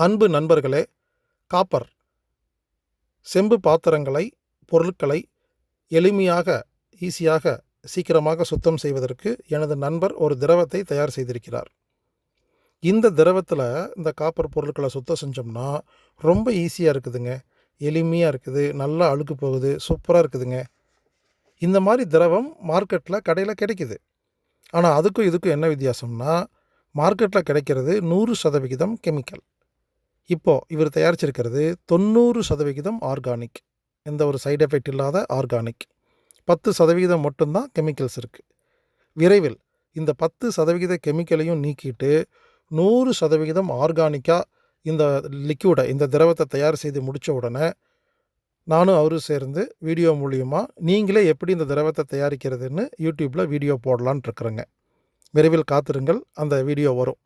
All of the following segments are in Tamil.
அன்பு நண்பர்களே, காப்பர் செம்பு பாத்திரங்களை, பொருட்களை எளிமையாக, ஈஸியாக, சீக்கிரமாக சுத்தம் செய்வதற்கு எனது நண்பர் ஒரு திரவத்தை தயார் செய்திருக்கிறார். இந்த திரவத்தில் இந்த காப்பர் பொருட்களை சுத்தம் செஞ்சோம்னா ரொம்ப ஈஸியாக இருக்குதுங்க. எளிமையாக இருக்குது, நல்லா அழுக்கு போகுது, சூப்பராக இருக்குதுங்க. இந்த மாதிரி திரவம் மார்க்கெட்டில் கடையில் கிடைக்குது. ஆனால் அதுக்கும் இதுக்கும் என்ன வித்தியாசம்னா, மார்க்கெட்டில் கிடைக்கிறது 100% கெமிக்கல். இப்போது இவர் தயாரிச்சிருக்கிறது 90% ஆர்கானிக். எந்த ஒரு சைடு எஃபெக்ட் இல்லாத ஆர்கானிக். 10% மட்டும்தான் கெமிக்கல்ஸ் இருக்குது. விரைவில் இந்த 10% கெமிக்கலையும் நீக்கிட்டு 100% ஆர்கானிக்காக இந்த லிக்யூடை, இந்த திரவத்தை தயார் செய்து முடித்த உடனே நானும் அவரும் சேர்ந்து வீடியோ மூலியமாக நீங்களே எப்படி இந்த திரவத்தை தயாரிக்கிறதுன்னு யூடியூப்பில் வீடியோ போடலான் இருக்கிறேங்க. விரைவில் காத்திருங்கள், அந்த வீடியோ வரும்.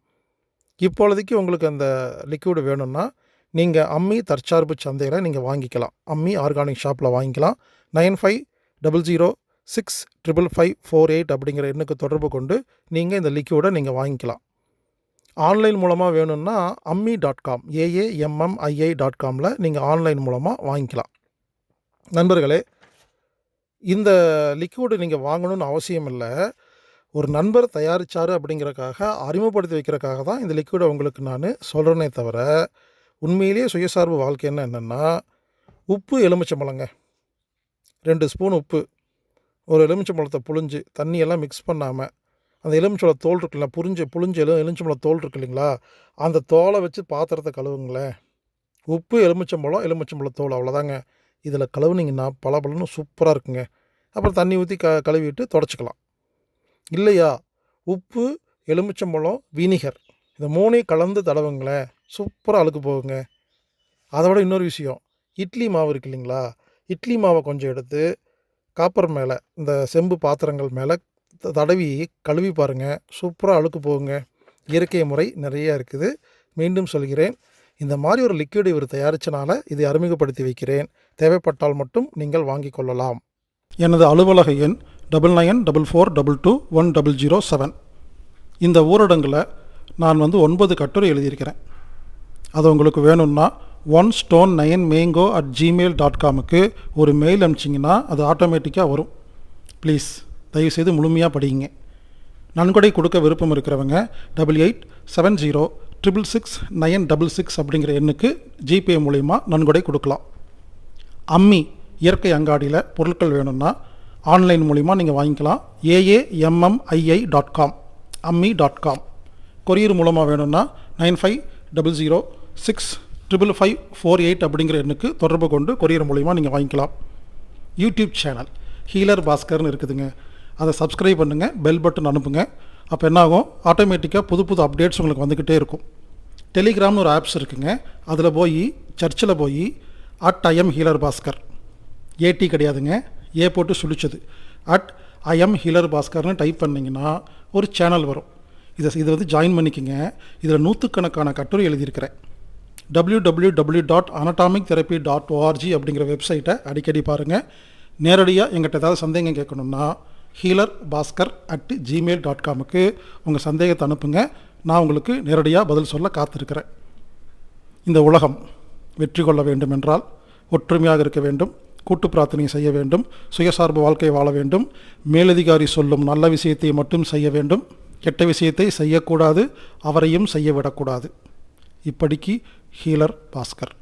இப்பொழுதைக்கு உங்களுக்கு அந்த லிக்யூடு வேணும்னா நீங்கள் அம்மி தற்சார்பு சந்தையில் நீங்கள் வாங்கிக்கலாம். அம்மி ஆர்கானிக் ஷாப்பில் வாங்கிக்கலாம். 9500655548 அப்படிங்கிற எண்ணுக்கு தொடர்பு கொண்டு நீங்கள் இந்த லிக்யூடை நீங்கள் வாங்கிக்கலாம். ஆன்லைன் மூலமாக வேணும்னா ammi.com AAMMII.comல நீங்கள் ஆன்லைன் மூலமாக வாங்கிக்கலாம். நண்பர்களே, இந்த லிக்யூடு நீங்கள் வாங்கணும்னு அவசியம் இல்லை. ஒரு நண்பர் தயாரித்தார் அப்படிங்கிறக்காக, அறிமுகப்படுத்தி வைக்கிறக்காக தான் இந்த லிக்விடை உங்களுக்கு நான் சொல்கிறேனே தவிர, உண்மையிலேயே சுயசார்பு வாழ்க்கைன்னா என்னென்னா, உப்பு எலுமிச்சம்பழங்க, 2 ஸ்பூன் உப்பு, ஒரு எலுமிச்சம்பழத்தை புழிஞ்சு தண்ணியெல்லாம் மிக்ஸ் பண்ணாமல், அந்த எலுமிச்சம்பழ தோல் இருக்குல்ல, புழிஞ்ச எலுமிச்சம்பழ தோல் இருக்கு இல்லைங்களா, அந்த தோலை வச்சு பாத்திரத்தை கழுவுங்களேன். உப்பு, எலுமிச்சம்பழ தோல், அவ்வளோதாங்க. இதில் கழுவுனிங்கன்னா பளபளன்னு சூப்பராக இருக்குங்க. அப்புறம் தண்ணி ஊற்றி கழுவிட்டு தொடச்சிக்கலாம். இல்லையா, உப்பு, எலுமிச்சம்பழம், வினிகர், இந்த 3ஐயும் கலந்து தடவுங்களேன், சூப்பராக அழுக்கு போகுங்க. அதை விட இன்னொரு விஷயம், இட்லி மாவு இருக்கு இல்லைங்களா, இட்லி மாவை கொஞ்சம் எடுத்து காப்பர் மேலே, இந்த செம்பு பாத்திரங்கள் மேலே தடவி கழுவி பாருங்கள், சூப்பராக அழுக்கு போகுங்க. இயற்கை முறை நிறைய இருக்குது. மீண்டும் சொல்கிறேன், இந்த மாதிரி ஒரு லிக்விட் இவர் தயாரித்தனால இதை அறிமுகப்படுத்தி வைக்கிறேன். தேவைப்பட்டால் மட்டும் நீங்கள் வாங்கி கொள்ளலாம். எனது அலுவலக எண் 9944221007. இந்த ஊரடங்கில் நான் 9 கட்டுரை எழுதியிருக்கிறேன். அது உங்களுக்கு வேணும்னா 1stone9mango@gmail.comக்கு ஒரு மெயில் அனுப்பிச்சிங்கன்னா அது ஆட்டோமேட்டிக்காக வரும். ப்ளீஸ் தயவுசெய்து முழுமையாக படிங்க. நன்கொடை கொடுக்க விருப்பம் இருக்கிறவங்க 8870666966 அப்படிங்கிற எண்ணுக்கு ஜிபே மூலிமா நன்கொடை கொடுக்கலாம். அம்மி இயற்கை அங்காடியில் பொருட்கள் வேணும்னா ஆன்லைன் மூலிமா நீங்கள் வாங்கிக்கலாம். AAMMII.com ammi.com. கொரியர் மூலமாக வேணும்னா 9500655548 அப்படிங்கிற எண்ணுக்கு தொடர்பு கொண்டு கொரியர் மூலிமா நீங்கள் வாங்கிக்கலாம். யூடியூப் சேனல் ஹீலர் பாஸ்கர்னு இருக்குதுங்க, அதை சப்ஸ்கிரைப் பண்ணுங்கள், பெல் பட்டன் அனுப்புங்க. அப்போ என்னாகும், ஆட்டோமேட்டிக்காக புது அப்டேட்ஸ் உங்களுக்கு வந்துக்கிட்டே இருக்கும். டெலிகிராம்னு ஒரு ஆப்ஸ் இருக்குங்க, அதில் போய் சர்ச்சில் போய் @IamHealerBhaskar, ஏடி கிடையாதுங்க, ஏ போட்டு சுழிச்சது, @IamHealerBhaskar டைப் பண்ணிங்கன்னா ஒரு சேனல் வரும். இதை ஜாயின் பண்ணிக்கோங்க. இதில் 100கணக்கான கட்டுரை எழுதியிருக்கிறேன். www.anatomictherapy.org அப்படிங்கிற வெப்சைட்டை அடிக்கடி பாருங்கள். நேரடியாக எங்கிட்ட ஏதாவது சந்தேகம் கேட்கணுன்னா healerbaskar@gmail.comக்கு உங்கள் சந்தேகத்தை அனுப்புங்க. நான் உங்களுக்கு நேரடியாக பதில் சொல்ல காத்திருக்கிறேன். இந்த உலகம் வெற்றி கொள்ள வேண்டும் என்றால் ஒற்றுமையாக இருக்க வேண்டும், கூட்டு பிரார்த்தனை செய்ய வேண்டும், சுயசார்பு வாழ்க்கை வாழ வேண்டும், மேலதிகாரி சொல்லும் நல்ல விஷயத்தை மட்டும் செய்ய வேண்டும், கெட்ட விஷயத்தை செய்யக்கூடாது, அவரையும் செய்ய விடக்கூடாது. இப்படிக்கு ஹீலர் பாஸ்கர்.